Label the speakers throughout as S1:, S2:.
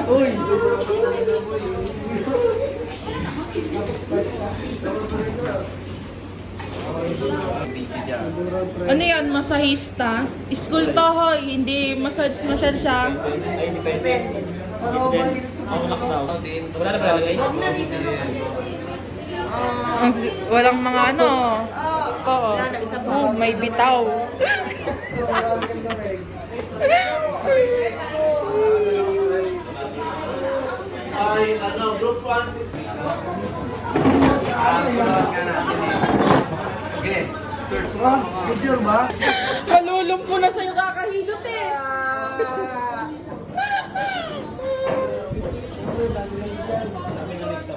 S1: Uy!
S2: Ano yan? Masahista? School to hoy, hindi massage siya.
S3: Wala na ba lalagay?
S2: Walang mga ano. Oo. Oh, may bitaw.
S1: Ay, ano, group 160. Okay. Picture ba?
S2: Malulumpo na sa'yo kakahilot eh.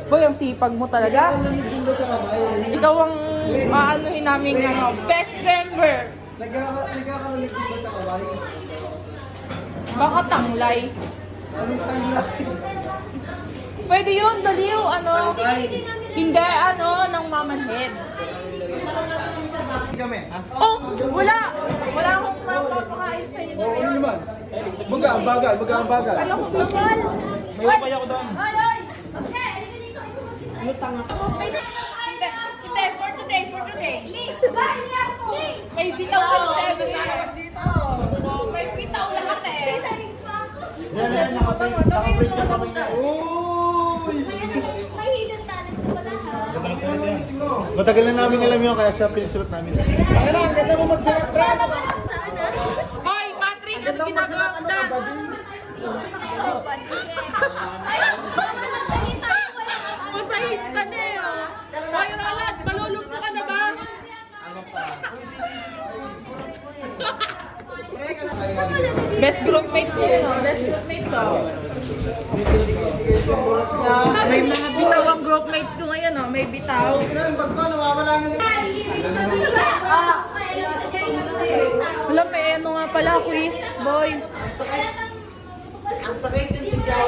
S2: Boy, ang sipag mo talaga. Ikaw ang maanuhin namin ano, best member.
S1: Nagkakalamig din ba sa kaway?
S2: Baka tanglay.
S1: Anong tanglay?
S2: Pwede yun, baliw, ano. Hindi, ano, ng mamanhead.
S1: Kami.
S2: Oh, wala. Wala akong mapapakain sa inyo.
S1: Oo naman. Magaan bagal, magaan bagal.
S2: Ano ko sukal?
S3: May upay ako doon.
S2: Ay, ay! Okay,
S3: Ano tanga?
S2: Hindi, for today. May bitaw ka
S1: Dito.
S2: May bitaw lahat eh.
S1: Yan, nakabreak na kami niya. Uy! Matagal na namin alam yun, kaya siya pinagsulat namin. Ang ganda mo magsulat, Brad!
S2: Hoy, Patrick, ano ginagawa mo dyan? Masahis ka na eh. Hoy, Roland, malulugpo ka na ba? Best group mates mo yun, best group mates May mga bitaw ang group mates ko ngayon, may bitaw. Wala, may ano nga pala, quiz, boy.
S1: Ang sakit yung tigyaw.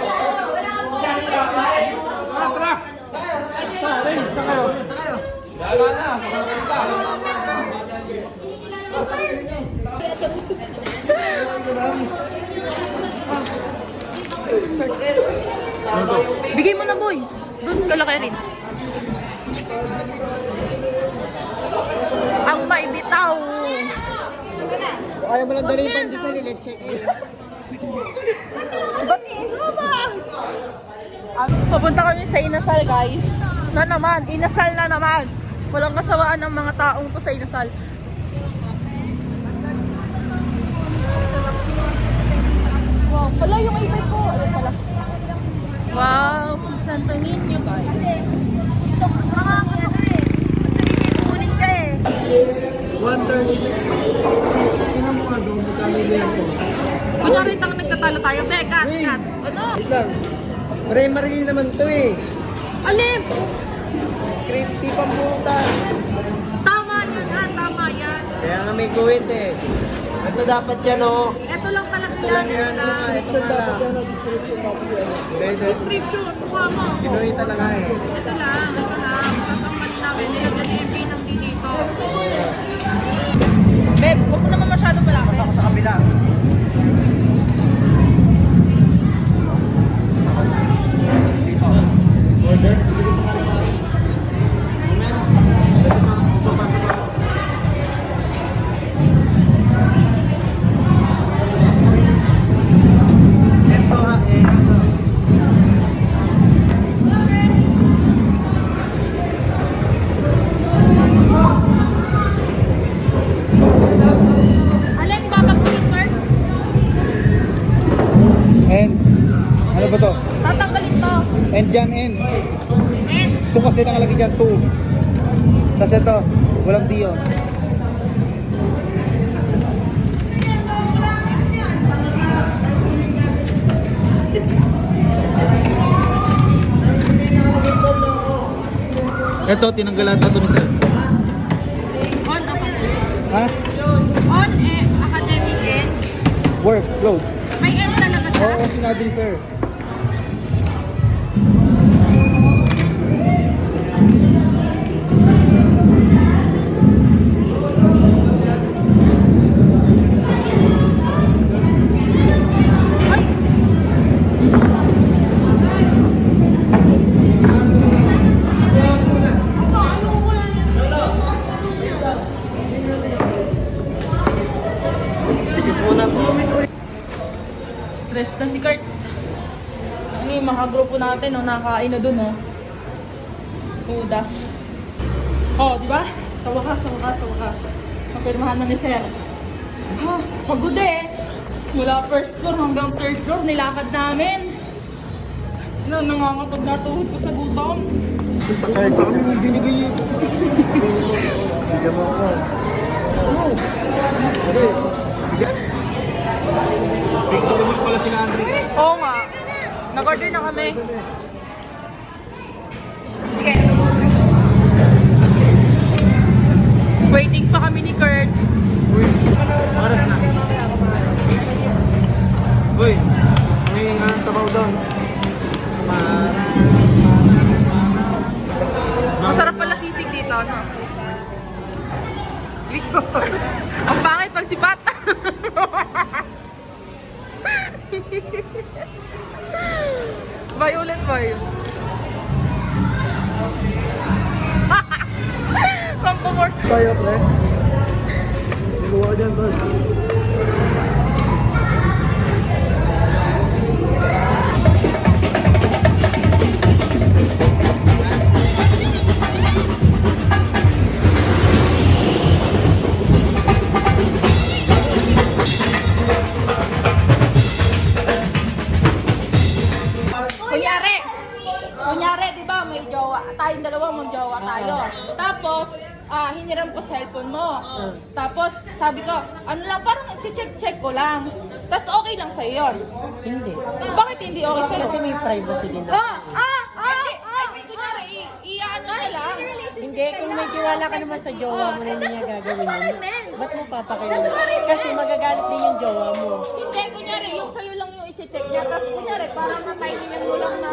S1: Saan kayo?
S3: Gala na.
S1: Ano to?
S2: Bigay mo na, boy. Doon ka laki rin. Ang may bitaw.
S1: Ayaw mo lang dali yung pandesal, check in.
S2: Papunta kami sa Inasal, guys. Na naman, Inasal na naman. Walang kasawaan ng mga taong to sa Inasal. Wow, pala yung ibay ko. Ano pala? Wow, si Santo Niño, guys.
S1: Gusto ko ulit ka eh. 130. Tingnan mo nga doon, magkano yung ko.
S2: Kunyari tang nagtatalo tayo. Kat. Ano?
S1: Wait lang. Primary naman to eh.
S2: Alin?
S1: Scripty pambutan.
S2: Tama yan, ha? Tama yan.
S1: Kaya nga may kuwit eh. Ito dapat yan oh.
S2: Ito lang talaga
S1: Ito lang
S2: yan.
S1: yan. Description dapat yan. Description dapat yan.
S2: Description. Kuha mo.
S1: Pinoy talaga eh.
S2: Ito lang. Kasangkali namin. Nilagyan niya yung pinang dito. Beb, huwag mo naman masyado malaki.
S1: Sa kabila. Order. Ito ha eh.
S2: Alin, babaguhin, Mark?
S1: And ano ba to?
S2: Tatanggalin to.
S1: And dyan and.
S2: And,
S1: Ito kasi nakalagay dyan 2. Tapos ito, walang D yun. Ito, tinanggalan ito ni sir.
S2: on ako.
S1: Ha?
S2: On, academic end.
S1: Workload.
S2: May end talaga siya.
S1: Oo, sinabi ni sir.
S2: Stress na si Kurt. Ano yung mga grupo natin, no? Nakakain na dun, no? Udas. Oh, di ba? Sa wakas. Kapirmahan na ni Sir. Ah, pagod eh. Mula first floor hanggang third floor, nilakad namin. Nangangatog na tuhod ko sa gutom.
S1: Kahit sa kami binigay yun. Bigyan mo ako. Oo. Okay. Victor naman pala si Andre.
S2: Oo nga. Nag-order na kami. Sige. Waiting pa kami ni Kurt.
S1: Uy, oras na. Uy, may nga sabaw doon.
S2: Masarap pala sisig dito, no? Ang pangit pag sipat. Bye ulit, bye. Pampamort.
S1: Tayo, pre. Iguwa ka dyan, tol.
S2: Kunyari, di ba, may jowa. Tayong dalawa mong jowa tayo. Tapos, hiniram ko cellphone mo. Tapos, sabi ko, ano lang, parang check ko lang. Tapos, okay lang sa'yo yun.
S4: Hindi.
S2: Bakit hindi okay sa'yo?
S4: Kasi may privacy din ako.
S2: Kunyari, i-ano na lang.
S4: Hindi, kung may tiwala ka naman sa jowa mo na hindi niya gagawin yun, ba't mo papakilaman? Kasi magagalit din yung jowa mo.
S2: Hindi, kunyari, yung sa'yo lang yung i-check niya. Tapos, kunyari, parang na-timing mo lang na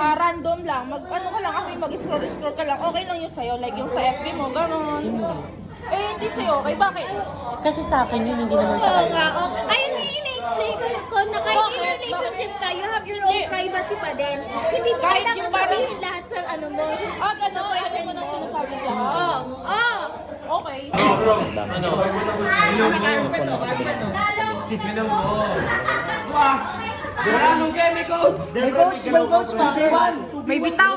S2: random lang. Ano ka lang, kasi mag-scroll ka lang. Okay lang yung sa'yo. Like yung sa FB mo, gano'n.
S4: Hindi.
S2: Eh, hindi sa'yo. Okay, bakit?
S4: Kasi sa akin yun, hindi naman sa
S5: Oo
S4: kanya.
S5: nga, oh. Ayun na ina-explain ko na kahit in relationship ka, you have your own privacy pa din. Hindi ka
S2: Kahit
S5: kailangan
S2: yung parang-
S5: sabihin lahat sa ano mo.
S2: Gano'n. Ayaw mo nang sinasabi lahat. Okay.
S3: Anong game, coach?
S1: May coach pa.
S2: May bitaw.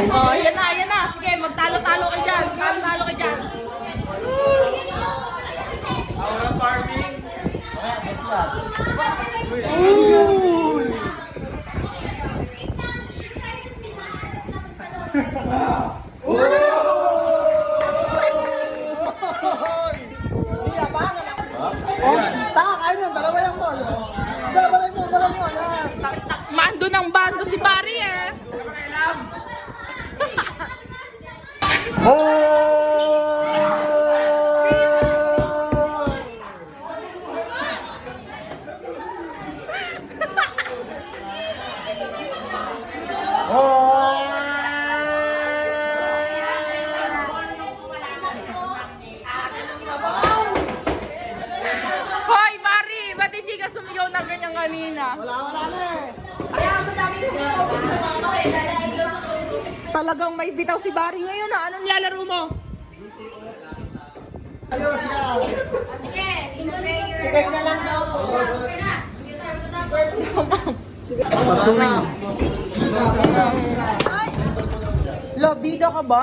S2: Oh, yan na. Sige, magtalo-talo kayo dyan. Talo-talo kayo dyan.
S1: Aura farming. Taka, kain yan. Dalawa lang mo. Balay mo.
S2: Mando ng bando si Pari eh. Hoy, Pari! Ba't hindi ka sumigaw ng ganyan kanina?
S1: Wala na eh.
S2: Talagang may bitaw si Barry ngayon ah. Anong nilalaro mo?
S1: Hello, siya.
S5: Sige, in prayer.
S1: Pasungin.
S2: Lobida ka ba?